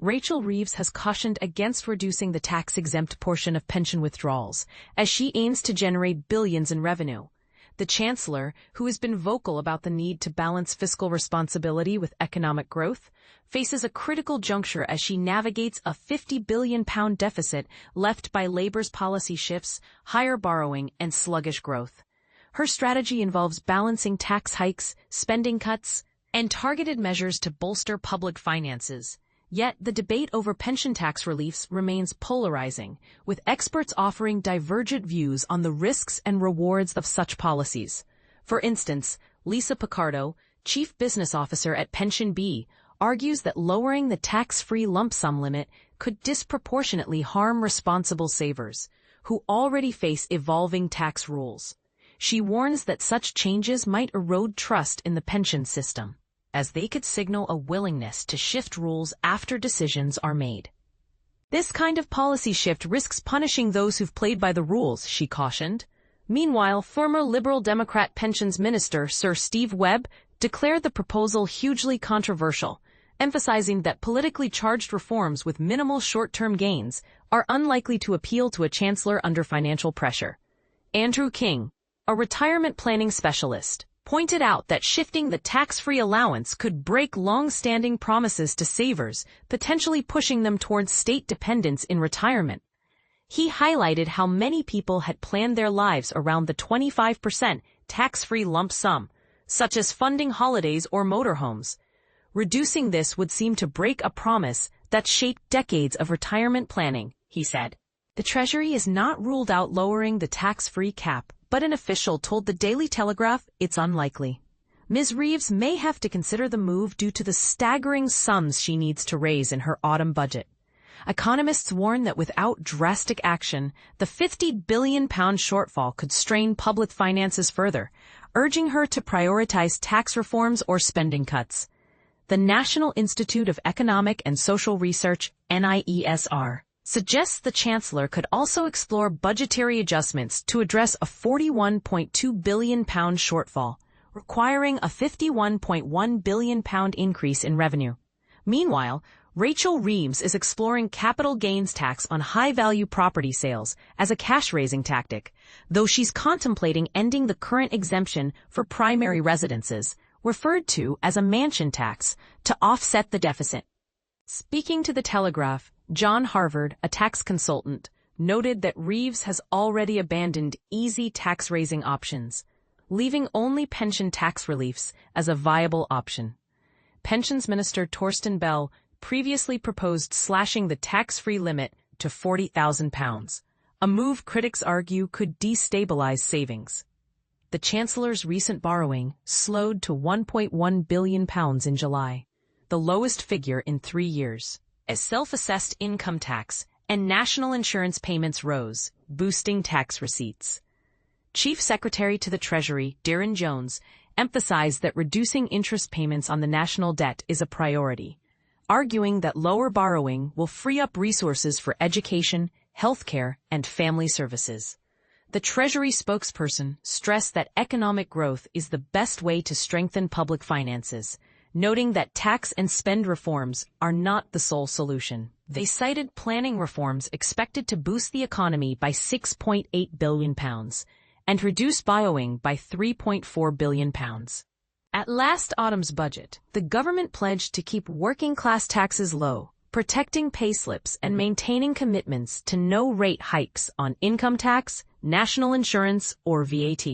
Rachel Reeves has cautioned against reducing the tax-exempt portion of pension withdrawals, as she aims to generate billions in revenue. The Chancellor, who has been vocal about the need to balance fiscal responsibility with economic growth, faces a critical juncture as she navigates a £50 billion deficit left by Labour's policy shifts, higher borrowing, and sluggish growth. Her strategy involves balancing tax hikes, spending cuts, and targeted measures to bolster public finances. Yet, the debate over pension tax reliefs remains polarizing, with experts offering divergent views on the risks and rewards of such policies. For instance, Lisa Picardo, Chief Business Officer at Pension B, argues that lowering the tax-free lump sum limit could disproportionately harm responsible savers, who already face evolving tax rules. She warns that such changes might erode trust in the pension system, as they could signal a willingness to shift rules after decisions are made. This kind of policy shift risks punishing those who've played by the rules, she cautioned. Meanwhile, former Liberal Democrat Pensions Minister Sir Steve Webb declared the proposal hugely controversial, emphasizing that politically charged reforms with minimal short-term gains are unlikely to appeal to a chancellor under financial pressure. Andrew King, a retirement planning specialist, pointed out that shifting the tax-free allowance could break long-standing promises to savers, potentially pushing them towards state dependence in retirement. He highlighted how many people had planned their lives around the 25% tax-free lump sum, such as funding holidays or motorhomes. Reducing this would seem to break a promise that shaped decades of retirement planning, he said. The Treasury has not ruled out lowering the tax-free cap, but an official told the Daily Telegraph it's unlikely. Ms. Reeves may have to consider the move due to the staggering sums she needs to raise in her autumn budget. Economists warn that without drastic action, the £50 billion shortfall could strain public finances further, urging her to prioritize tax reforms or spending cuts. The National Institute of Economic and Social Research, NIESR, suggests the Chancellor could also explore budgetary adjustments to address a £41.2 billion shortfall, requiring a £51.1 billion increase in revenue. Meanwhile, Rachel Reeves is exploring capital gains tax on high-value property sales as a cash-raising tactic, though she's contemplating ending the current exemption for primary residences, referred to as a mansion tax, to offset the deficit. Speaking to the Telegraph, John Harvard, a tax consultant, noted that Reeves has already abandoned easy tax-raising options, leaving only pension tax reliefs as a viable option. Pensions Minister Torsten Bell previously proposed slashing the tax-free limit to £40,000, a move critics argue could destabilize savings. The Chancellor's recent borrowing slowed to £1.1 billion in July, the lowest figure in 3 years, as self-assessed income tax and national insurance payments rose, boosting tax receipts. Chief Secretary to the Treasury, Darren Jones, emphasized that reducing interest payments on the national debt is a priority, arguing that lower borrowing will free up resources for education, healthcare, and family services. The Treasury spokesperson stressed that economic growth is the best way to strengthen public finances, noting that tax and spend reforms are not the sole solution. They cited planning reforms expected to boost the economy by £6.8 billion and reduce borrowing by £3.4 billion. At last autumn's budget, the government pledged to keep working-class taxes low, protecting payslips and maintaining commitments to no rate hikes on income tax, national insurance, or VAT.